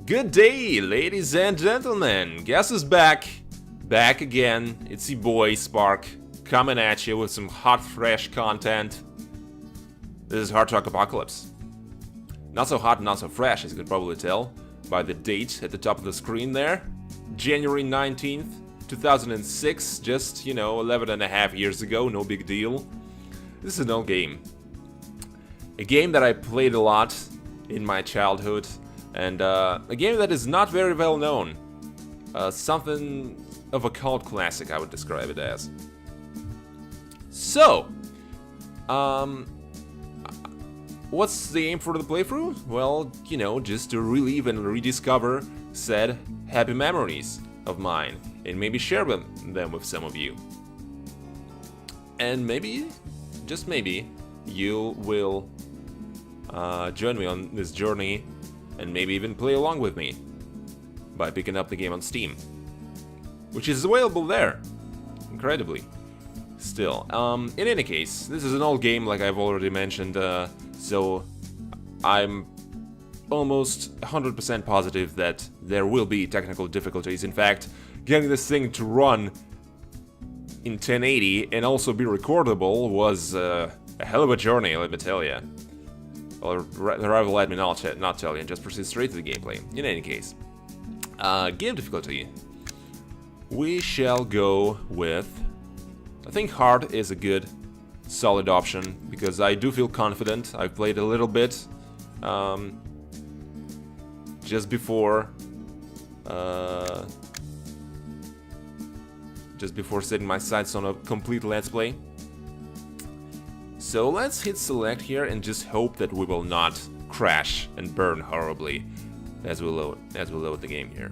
Good day, ladies and gentlemen. Guess who's back? Back again. It's your boy Spark, coming at you with some hot, fresh content. This is Hard Rock Apocalypse. Not so hot, not so fresh, as you can probably tell by the date at the top of the screen there. January 19th, 2006, just, 11 and a half years ago, no big deal. This is an old game. A game that I played a lot in my childhood, and a game that is not very well known. Something of a cult classic, I would describe it as. So, what's the aim for the playthrough? Well, just to relive and rediscover said happy memories of mine, and maybe share them with some of you. And maybe, just maybe, you will join me on this journey and maybe even play along with me by picking up the game on Steam, which is available there, incredibly. Still, in any case, this is an old game, like I've already mentioned, so I'm almost 100% positive that there will be technical difficulties. In fact, getting this thing to run in 1080 and also be recordable was a hell of a journey, let me tell you. Or rather, let me not tell you and just proceed straight to the gameplay. In any case, game difficulty. We shall go with... I think hard is a good, solid option, because I do feel confident. I've played a little bit just before setting my sights on a complete Let's Play. So let's hit select here and just hope that we will not crash and burn horribly as we load the game here.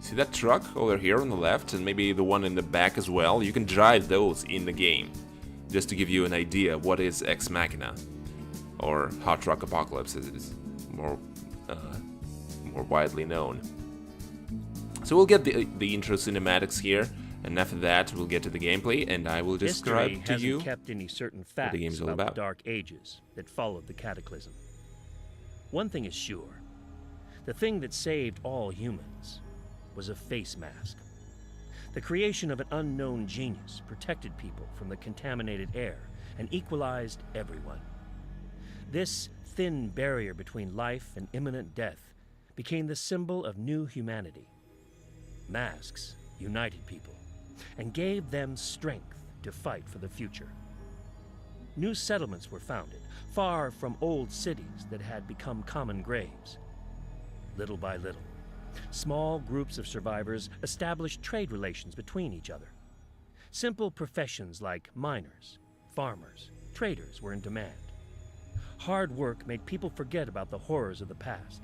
See that truck over here on the left, and maybe the one in the back as well? You can drive those in the game, just to give you an idea of what is Ex Machina, or Hot Rock Apocalypse as it is more widely known. So we'll get the intro cinematics here, and after that we'll get to the gameplay, and I will describe to you kept any certain facts what the game's all about. The Dark Ages that followed the Cataclysm. One thing is sure: the thing that saved all humans was a face mask. The creation of an unknown genius protected people from the contaminated air and equalized everyone. This thin barrier between life and imminent death became the symbol of new humanity. Masks united people and gave them strength to fight for the future. New settlements were founded, far from old cities that had become common graves. Little by little, small groups of survivors established trade relations between each other. Simple professions like miners, farmers, traders were in demand. Hard work made people forget about the horrors of the past.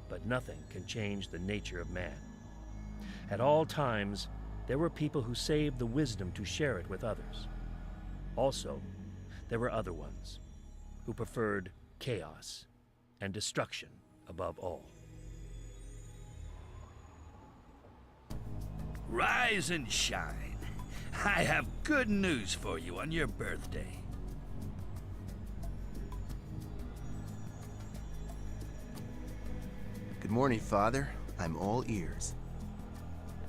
But nothing can change the nature of man. At all times, there were people who saved the wisdom to share it with others. Also, there were other ones who preferred chaos and destruction above all. Rise and shine. I have good news for you on your birthday. Good morning, Father. I'm all ears.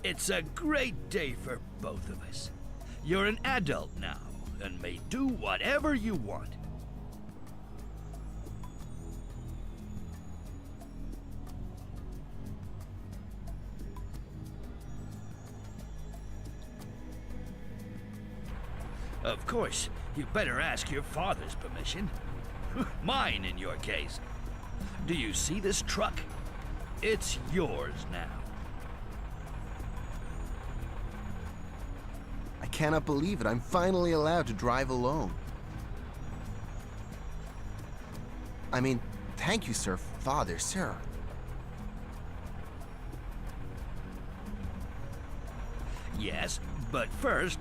It's a great day for both of us. You're an adult now and may do whatever you want. Of course, you better ask your father's permission. Mine, in your case. Do you see this truck? It's yours now. I cannot believe it. I'm finally allowed to drive alone. I mean, thank you, sir. Father, sir. Yes, but first...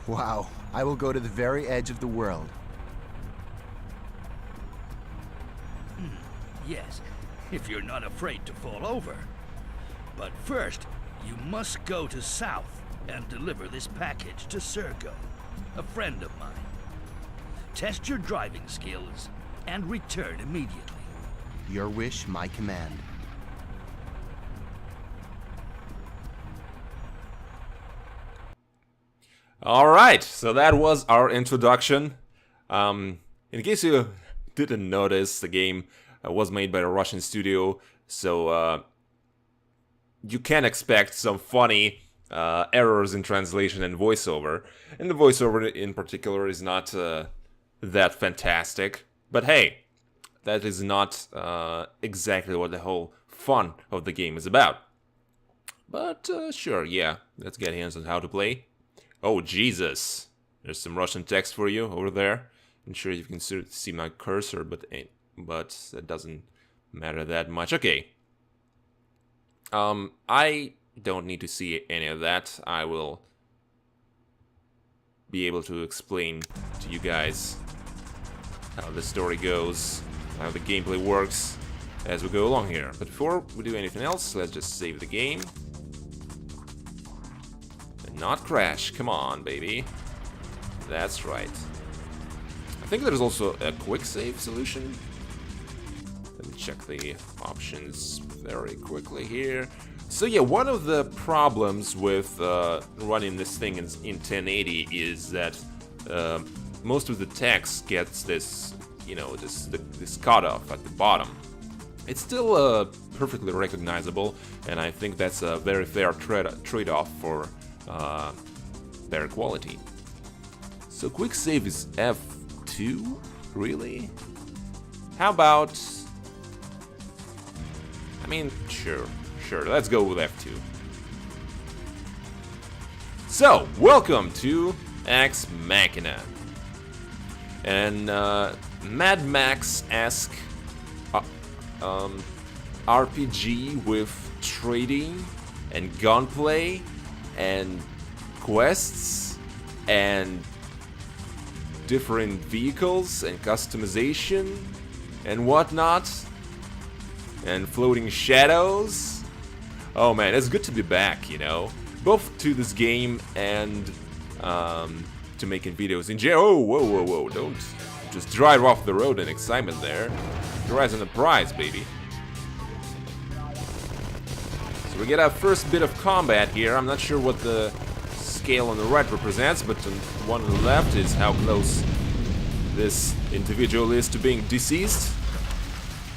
Wow, I will go to the very edge of the world. Yes, if you're not afraid to fall over. But first, you must go to South and deliver this package to Sergo, a friend of mine. Test your driving skills, and return immediately. Your wish, my command. Alright, so that was our introduction. In case you didn't notice, the game was made by a Russian studio, so you can expect some funny errors in translation and voiceover. And the voiceover in particular is not that fantastic. But hey, that is not exactly what the whole fun of the game is about. But sure, yeah, let's get hands on how to play. Oh, Jesus. There's some Russian text for you over there. I'm sure you can see my cursor, but that doesn't matter that much. Okay. I don't need to see any of that. I will be able to explain to you guys how the story goes, how the gameplay works as we go along here. But before we do anything else, let's just save the game. And not crash. Come on, baby. That's right. I think there's also a quick save solution. Let me check the options very quickly here. So yeah, one of the problems with running this thing in 1080 is that most of the text gets this, you know, this cutoff at the bottom. It's still perfectly recognizable, and I think that's a very fair trade-off for better quality. So quick save is F2? Really? How about... I mean, sure, let's go with F2. So, welcome to Ex Machina. And Mad Max-esque RPG with trading and gunplay and quests and different vehicles and customization and whatnot and floating shadows. Oh man, it's good to be back, you know, both to this game and to making videos in general. Oh, whoa, don't just drive off the road in excitement there. Your eyes on the prize, baby. So we get our first bit of combat here. I'm not sure what the scale on the right represents, but the one on the left is how close this individual is to being deceased.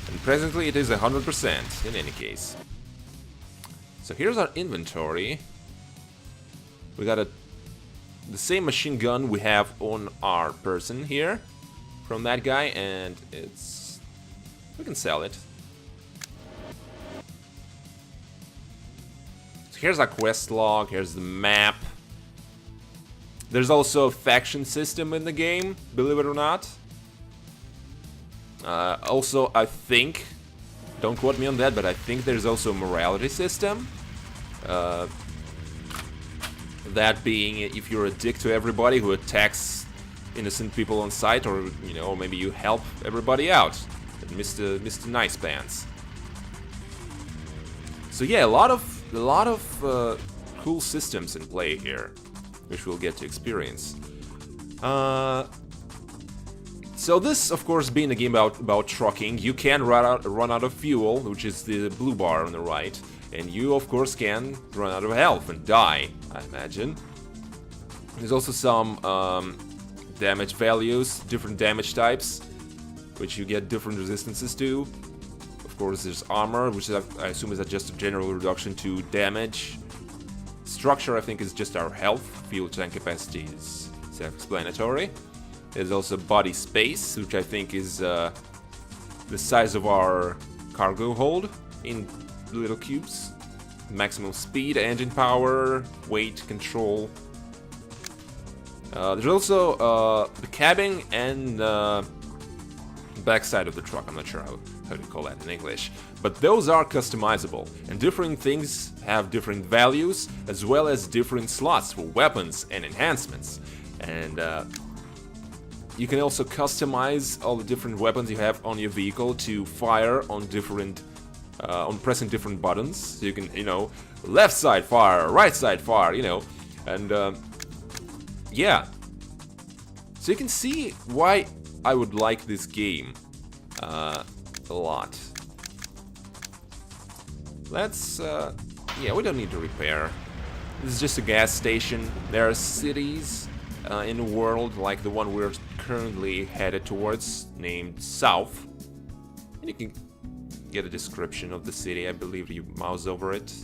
And presently it is 100% in any case. So here's our inventory. We got the same machine gun we have on our person here from that guy, and we can sell it. So here's our quest log, here's the map. There's also a faction system in the game, believe it or not. Also, I think, don't quote me on that, but I think there's also a morality system. That being, if you're a dick to everybody who attacks innocent people on sight, or you know, maybe you help everybody out, Mr. Nice Pants. So yeah, a lot of cool systems in play here, which we'll get to experience. So this, of course, being a game about trucking, you can run out of fuel, which is the blue bar on the right, and you, of course, can run out of health and die, I imagine. There's also some damage values, different damage types, which you get different resistances to. Of course, there's armor, which I assume is just a general reduction to damage. Structure, I think, is just our health. Fuel tank capacity is self-explanatory. There's also body space, which I think is the size of our cargo hold in little cubes. Maximum speed, engine power, weight control. There's also the cabin and backside of the truck. I'm not sure how to call that in English. But those are customizable, and different things have different values, as well as different slots for weapons and enhancements. And you can also customize all the different weapons you have on your vehicle to fire on different, on pressing different buttons. So you can, you know, left side fire, right side fire, you know, and yeah. So you can see why I would like this game. a lot. Let's, yeah, we don't need to repair. This is just a gas station. There are cities in the world, like the one we're currently headed towards, named South. And you can get a description of the city. I believe you mouse over it.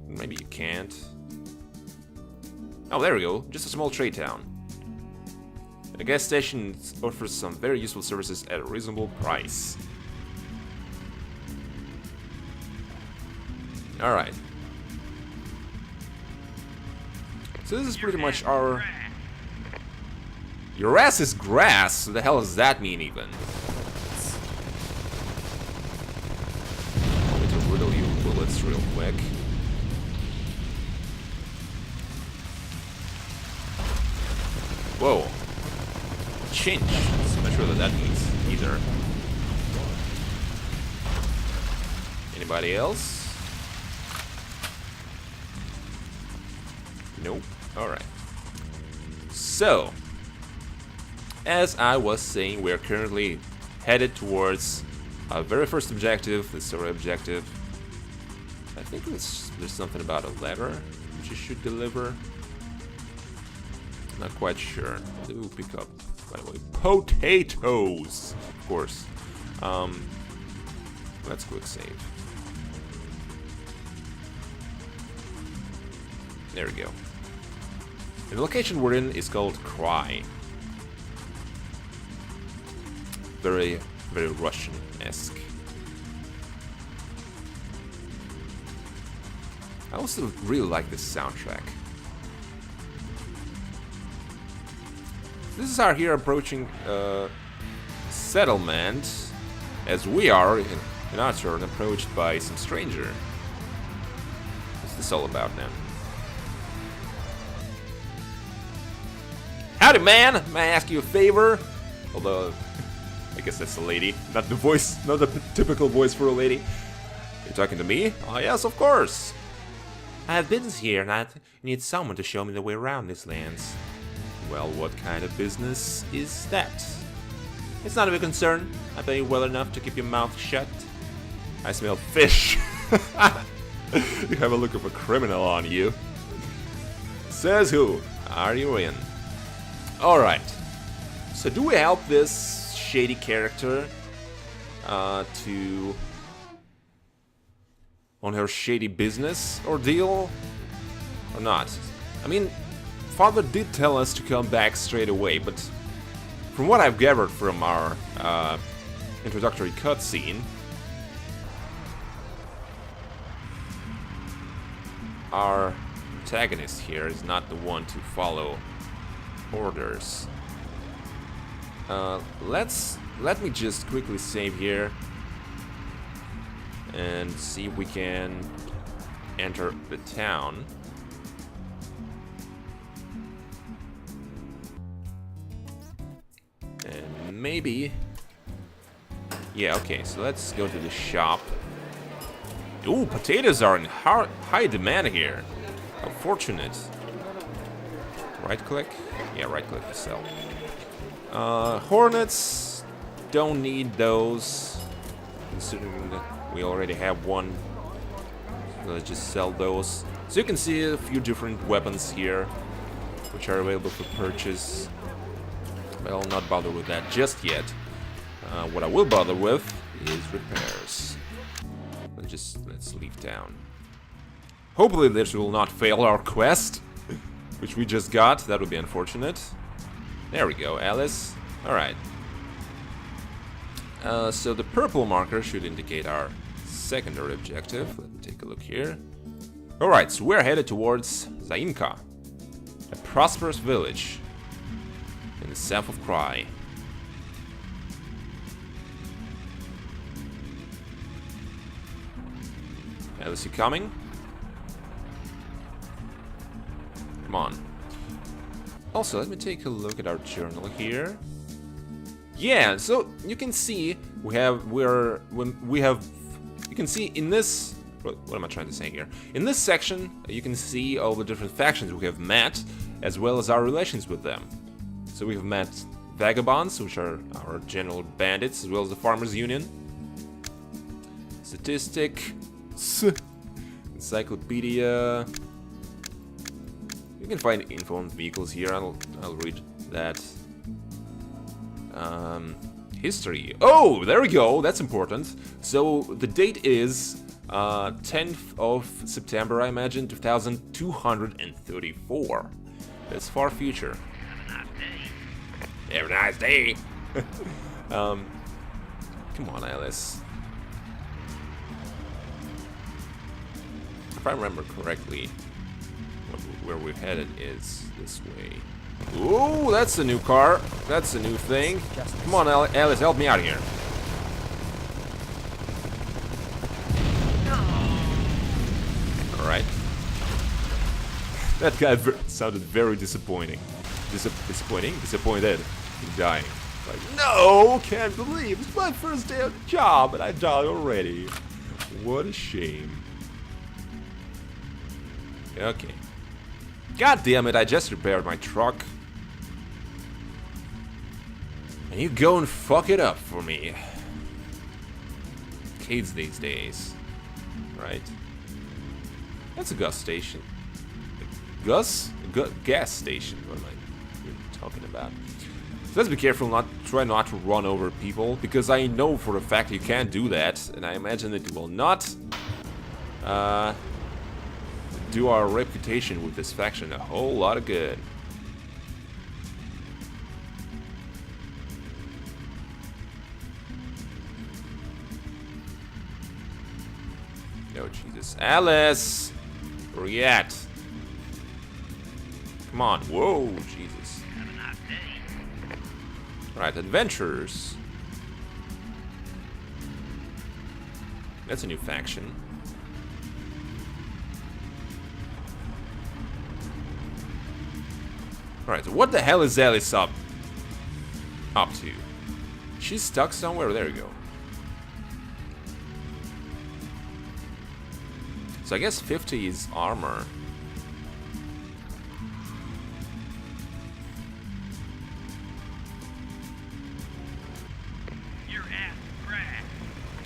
Maybe you can't. Oh, there we go. Just a small trade town. The gas station offers some very useful services at a reasonable price. Alright. So this is pretty much our... Your ass is grass? What the hell does that mean even? I'm going to riddle you bullets real quick. Whoa. Chinch. I'm not sure what that means either. Anybody else? Nope. Alright. So, as I was saying, we're currently headed towards our very first objective, the story objective. I think there's something about a letter which you should deliver. Not quite sure. What do we pick up, by the way? Potatoes! Of course. Let's quick save. There we go. And the location we're in is called Cry. Very, very Russian-esque. I also really like this soundtrack. This is our here approaching settlement, as we are, in our turn, approached by some stranger. What's this all about now? Howdy, man! May I ask you a favor? Although, I guess that's a lady. Not the voice, not the typical voice for a lady. You're talking to me? Oh, yes, of course. I have business here, and I need someone to show me the way around these lands. Well, what kind of business is that? It's not of a concern. I pay you well enough to keep your mouth shut. I smell fish. You have a look of a criminal on you. Says who? Are you in? Alright. So do we help this shady character to... on her shady business ordeal? Or not? I mean, Father did tell us to come back straight away, but from what I've gathered from our introductory cutscene, our protagonist here is not the one to follow orders. Let me just quickly save here and see if we can enter the town. And maybe... yeah, okay, so let's go to the shop. Ooh, potatoes are in high demand here. How fortunate. Right click? Yeah, right click to sell. Hornets, don't need those, considering that we already have one. So let's just sell those. So you can see a few different weapons here, which are available for purchase. But I'll not bother with that just yet. What I will bother with is repairs. Let's leave town. Hopefully this will not fail our quest, which we just got. That would be unfortunate. There we go, Alice. Alright. So the purple marker should indicate our secondary objective. Let me take a look here. Alright, so we're headed towards Zaimka, a prosperous village in the south of Cry. Alice, you coming? Come on. Also, let me take a look at our journal here. Yeah, so you can see you can see in this, what am I trying to say here? In this section, you can see all the different factions we have met, as well as our relations with them. So we've met vagabonds, which are our general bandits, as well as the Farmers Union. Statistic. Encyclopedia. You can find info on vehicles here. I'll read that. History. Oh, there we go. That's important. So the date is 10th of September, I imagine, 2234. That's far future. Have a nice day. Come on, Alice. If I remember correctly, where we're headed is this way. Ooh, that's a new car. That's a new thing. Come on, Alice, help me out here. Alright. That guy sounded very disappointing. Disappointed. He's dying. Like, no, can't believe it's my first day of the job and I died already. What a shame. Okay. God damn it, I just repaired my truck. And you go and fuck it up for me. Kids these days. Right? That's a gas station. Gas station. What am I talking about? So let's be careful, try not to run over people, because I know for a fact you can't do that, and I imagine it will not do our reputation with this faction a whole lot of good. Oh Jesus, Alice, where are you at? Come on, whoa, Jesus. Right, adventurers. That's a new faction. Alright, so what the hell is Alice up to? She's stuck somewhere. There you go. So I guess 50 is armor.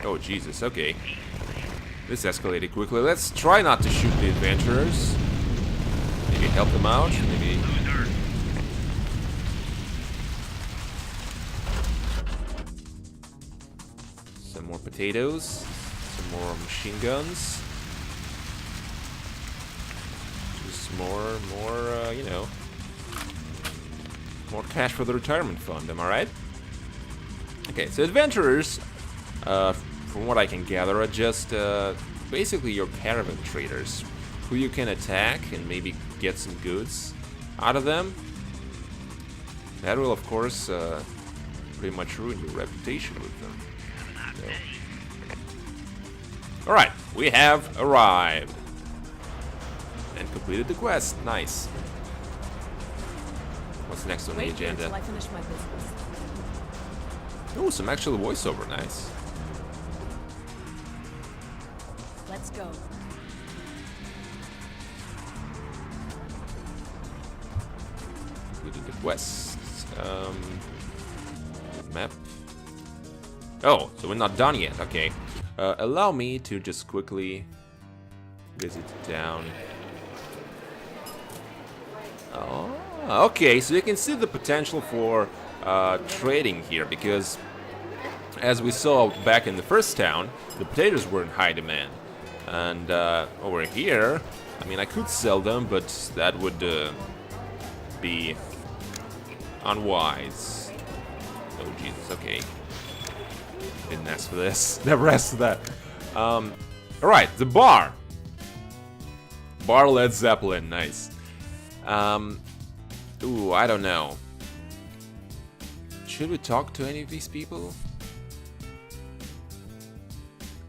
Oh Jesus, okay. This escalated quickly. Let's try not to shoot the adventurers. Maybe help them out. Maybe. Some more potatoes. Some more machine guns. Just more, you know. More cash for the retirement fund, am I right? Okay, so adventurers, from what I can gather, are just basically your caravan traders, who you can attack and maybe get some goods out of them. That will, of course, pretty much ruin your reputation with them. So. Alright, we have arrived. And completed the quest. Nice. What's next on the agenda? Until I finish my business. Oh, some actual voiceover. Nice. Let's go. Completed the quest. Map. Oh, so we're not done yet. Okay. Allow me to just quickly visit town. Oh, okay, so you can see the potential for trading here, because as we saw back in the first town, the potatoes were in high demand. And over here, I mean, I could sell them, but that would be unwise. Oh, Jesus, okay. Didn't ask for this. Never asked for that. Alright, the bar. Bar Led Zeppelin, nice. Ooh, I don't know. Should we talk to any of these people?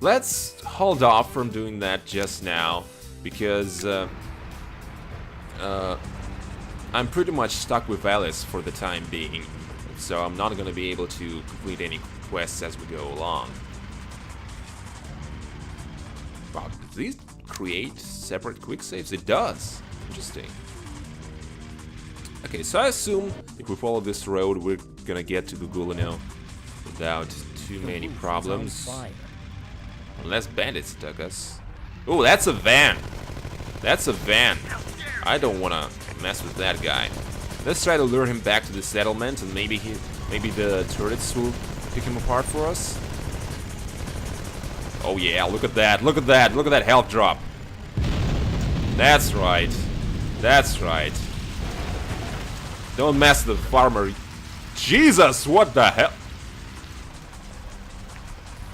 Let's hold off from doing that just now, because I'm pretty much stuck with Alice for the time being, so I'm not going to be able to complete any quests as we go along. Wow, do these create separate quick saves? It does. Interesting. Okay, so I assume if we follow this road, we're gonna get to Gugulino without too many problems. Unless bandits attack us. Oh, that's a van! That's a van! I don't wanna mess with that guy. Let's try to lure him back to the settlement, and maybe the turrets will pick him apart for us. Oh yeah, look at that, look at that, look at that health drop. That's right. That's right. Don't mess with the farmer. Jesus, what the hell?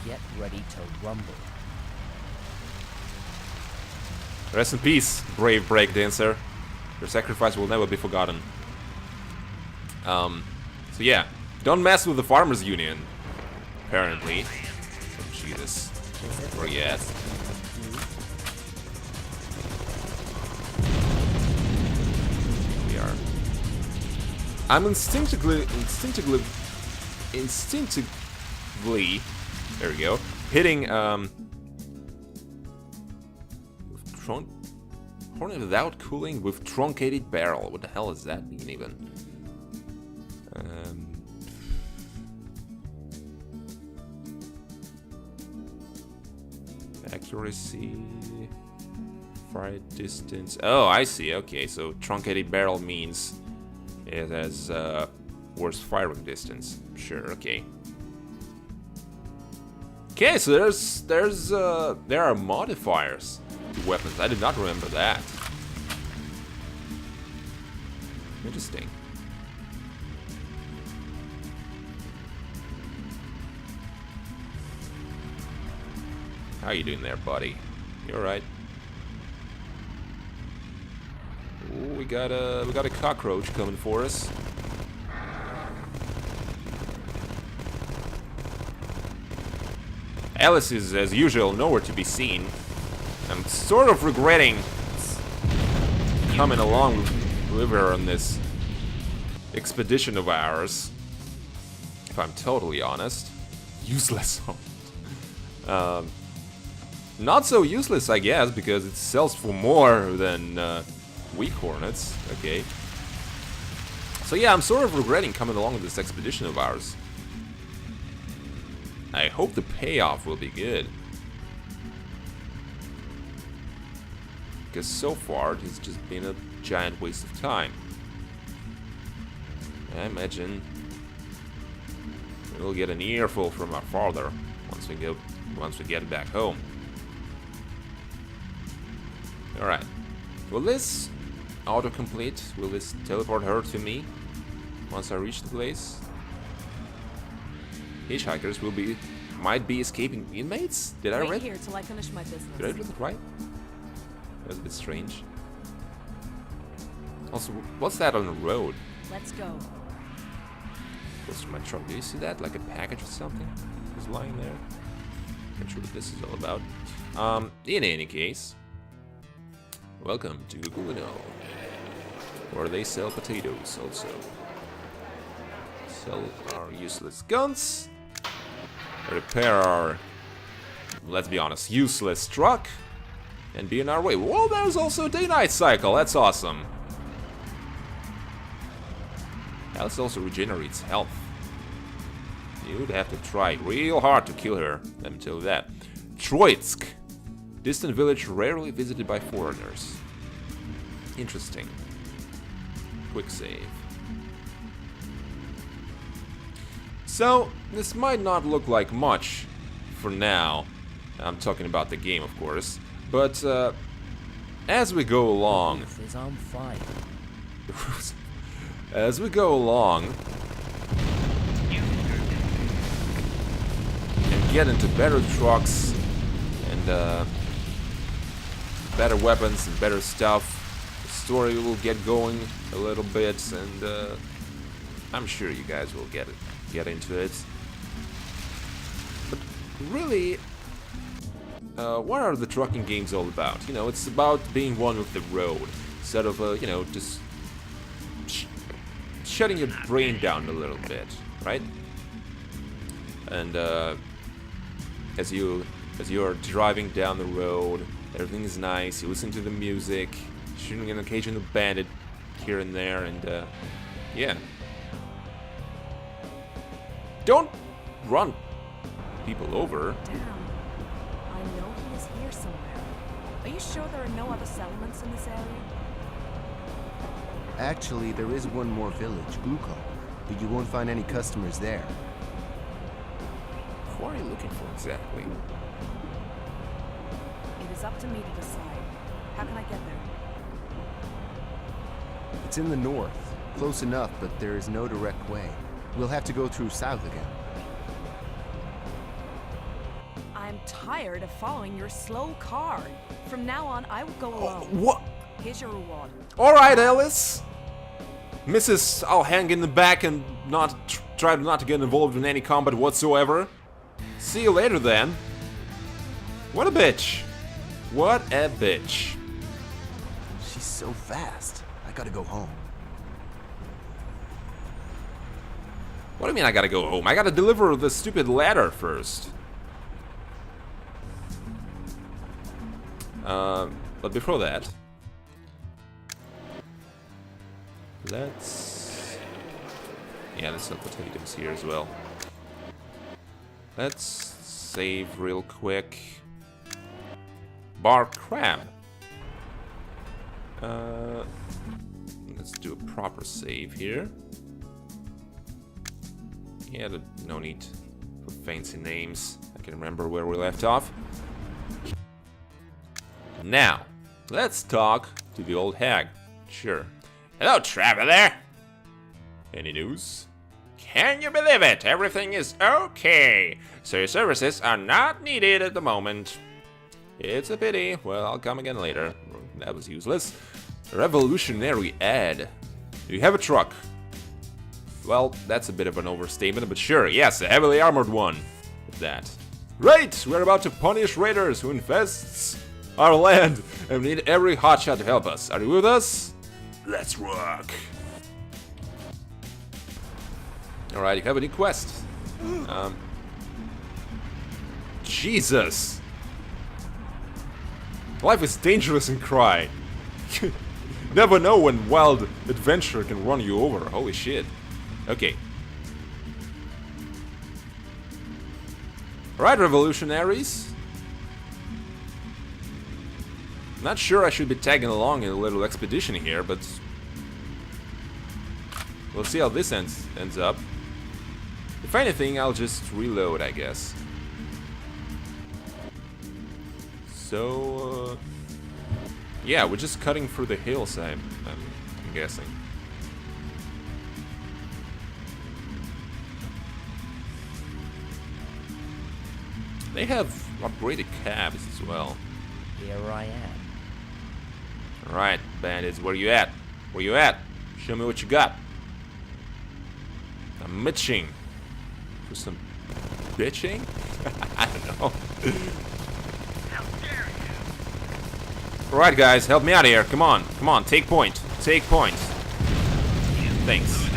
Get ready to rumble. Rest in peace, brave breakdancer. Your sacrifice will never be forgotten. So yeah, don't mess with the farmers' union. Apparently. Oh, Jesus. Forget. We are. I'm instinctively. There we go. Hitting Hornet without cooling with truncated barrel. What the hell does that mean even? Accuracy, fire distance. Oh, I see. Okay, so truncated barrel means it has worse firing distance. Sure. Okay. Okay, so there are modifiers to weapons. I did not remember that. Interesting. How you doing there, buddy? You alright? Ooh, we got a cockroach coming for us. Alice is, as usual, nowhere to be seen. I'm sort of regretting coming along with her on this expedition of ours. If I'm totally honest. Useless. Not so useless, I guess, because it sells for more than weak hornets. Okay. So yeah, I'm sort of regretting coming along with this expedition of ours. I hope the payoff will be good. Because so far, it has just been a giant waste of time. I imagine we'll get an earful from our father once we get back home. Alright. Will this autocomplete? Will this teleport her to me once I reach the place? Hitchhikers might be escaping inmates? Did I read? Here till I finish my business. Did I read it right? That's a bit strange. Also, what's that on the road? Let's go. Close to my truck. Do you see that? Like a package or something? Is lying there? Not sure what this is all about. In any case, welcome to Gugulino, where they sell potatoes also. Sell our useless guns. Repair our, let's be honest, useless truck. And be on our way. Well, there's also a day-night cycle. That's awesome. Alice also regenerates health. You'd have to try real hard to kill her. Let me tell you that. Troitsk. Distant village rarely visited by foreigners. Interesting. Quick save. So, this might not look like much for now. I'm talking about the game, of course. But, as we go along... Is on fire. As we go along... and get into better trucks, and, better weapons and better stuff, the story will get going a little bit, and, I'm sure you guys will get into it. But really... what are the trucking games all about? You know, it's about being one with the road, instead of, you know, just shutting your brain down a little bit, right? And as you are driving down the road, everything is nice. You listen to the music, shooting an occasional bandit here and there, and yeah. Don't run people over. Damn. I know he is here somewhere. Are you sure there are no other settlements in this area? Actually, there is one more village, Gluko, but you won't find any customers there. Who are you looking for exactly? It is up to me to decide. How can I get there? It's in the north. Close enough, but there is no direct way. We'll have to go through south again. I'm tired of following your slow car. From now on, I will go alone. What? Here's your reward. Alright, Alice. Mrs. I'll hang in the back and try not to get involved in any combat whatsoever. See you later then. What a bitch. What a bitch. She's so fast. I gotta go home. What do you mean I gotta go home? I gotta deliver the stupid ladder first. But before that, let's look at items here as well. Let's save real quick. Bar crab. Let's do a proper save here. Yeah, no need for fancy names. I can remember where we left off. Now, let's talk to the old hag. Sure. Hello, traveler! Any news? Can you believe it? Everything is okay. So your services are not needed at the moment. It's a pity. Well, I'll come again later. That was useless. Revolutionary ad. Do you have a truck? Well, that's a bit of an overstatement, but sure, yes, a heavily armored one. That. Right! We're about to punish raiders who infests our land, and we need every hotshot to help us. Are you with us? Let's rock. Alright, you have a new quest. Jesus! Life is dangerous and cry. Never know when wild adventure can run you over. Holy shit. Okay. Alright, revolutionaries. Not sure I should be tagging along in a little expedition here, but we'll see how this ends up. If anything, I'll just reload, I guess. So, yeah, we're just cutting through the hills, I'm guessing. They have upgraded cabs as well. Here I am. Alright, bandits, where you at? Where you at? Show me what you got. I'm mitching. For some bitching? I don't know. Alright guys, help me out here. Come on, come on, take point. Take point. Thanks.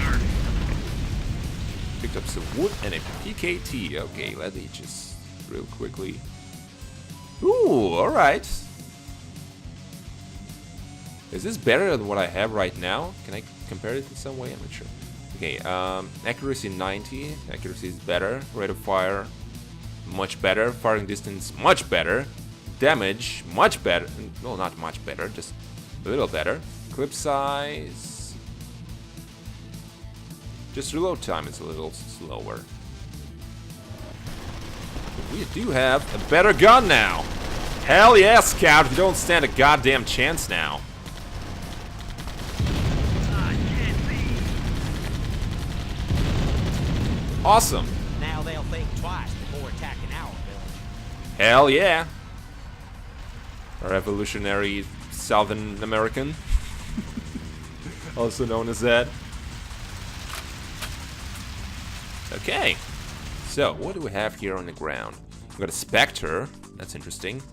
Picked up some wood and a PKT. Okay, let me just real quickly. Ooh, alright. Is this better than what I have right now? Can I compare it in some way? I'm not sure. Okay, accuracy 90. Accuracy is better. Rate of fire, much better. Firing distance, much better. Damage, much better. No, not much better, just a little better. Clip size. Just reload time is a little slower. But we do have a better gun now. Hell yeah, Scout. You don't stand a goddamn chance now. Awesome. Now they'll think twice before attacking our village. Hell yeah. Revolutionary Southern American. Also known as that. Okay. So, what do we have here on the ground? We've got a Spectre. That's interesting.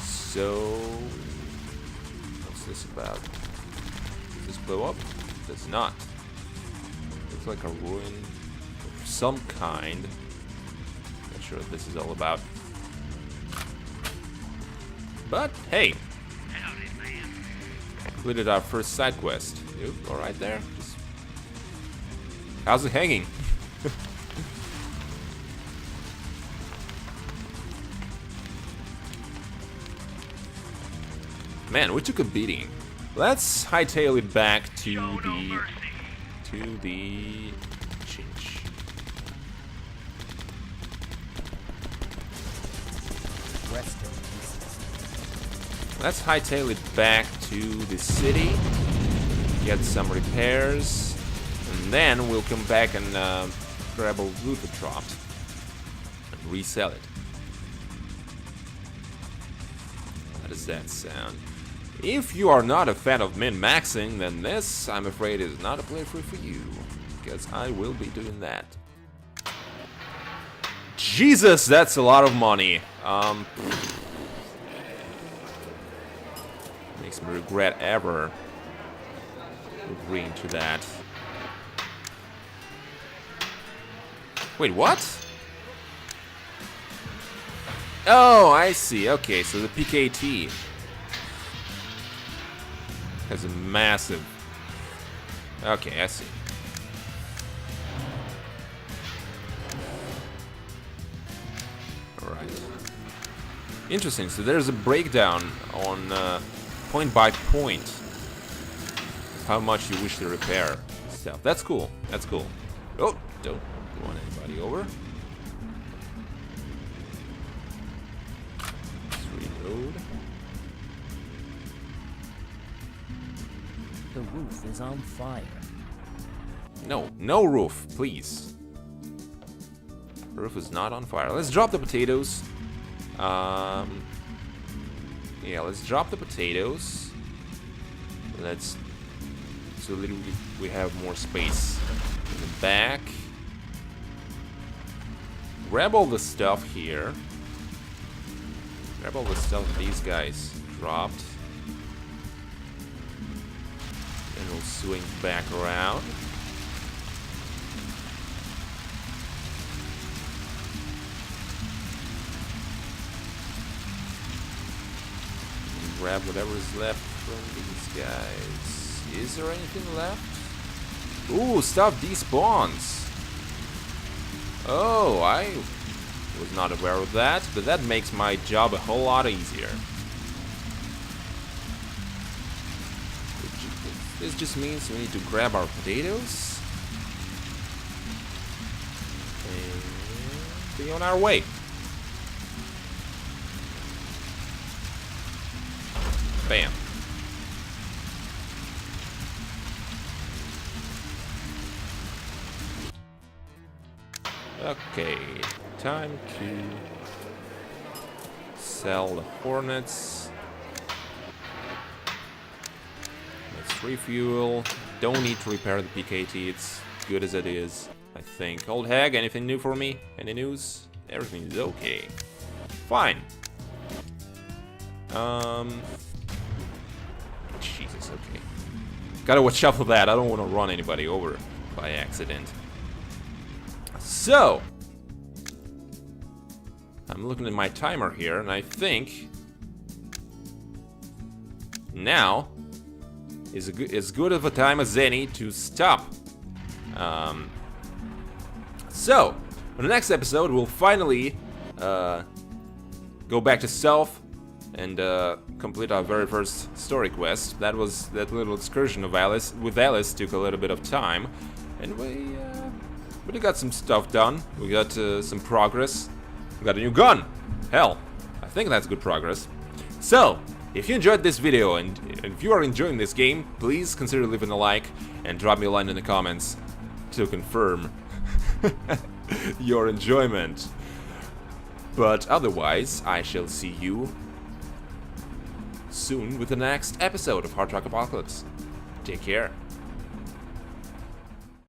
So, what's this about? Does this blow up? It does not. Looks like a ruin of some kind. Not sure what this is all about. But hey, Completed our first side quest. Yep, alright there. How's it hanging? Man, we took a beating. Let's hightail it back to the Chinch. Rest in peace. Let's hightail it back to the city, get some repairs, and then we'll come back and grab all loot we dropped and resell it. How does that sound? If you are not a fan of min-maxing, then this, I'm afraid, is not a playthrough for you, because I will be doing that. Jesus, that's a lot of money. Makes me regret ever agreeing to that. Wait, what? Oh, I see. Okay, so the PKT has a massive... Okay, I see. Alright. Interesting, so there's a breakdown on point by point of how much you wish to repair stuff. That's cool, that's cool. Oh, don't want anybody over. Let's reload. The roof is on fire. No, no roof, please. The roof is not on fire. Let's drop the potatoes. Yeah, let's drop the potatoes. Let's... So literally we have more space in the back. Grab all the stuff here. Grab all the stuff these guys dropped. And we'll swing back around. And grab whatever is left from these guys. Is there anything left? Ooh, stuff despawns. Oh, I was not aware of that, but that makes my job a whole lot easier. This just means we need to grab our potatoes and be on our way. Bam. Okay, time to sell the Hornets. Let's refuel. Don't need to repair the PKT, it's good as it is, I think. Old hag, anything new for me? Any news? Everything is okay. Fine. Jesus, okay. Gotta watch out for that, I don't want to run anybody over by accident. So, I'm looking at my timer here, and I think now is as good of a time as any to stop. So, in the next episode, we'll finally go back to Stealth and complete our very first story quest. That little excursion of Alice took a little bit of time, and we got some stuff done. We got some progress. We got a new gun. Hell, I think that's good progress. So, if you enjoyed this video and if you are enjoying this game, please consider leaving a like and drop me a line in the comments to confirm your enjoyment. But otherwise, I shall see you soon with the next episode of Hard Rock Apocalypse. Take care.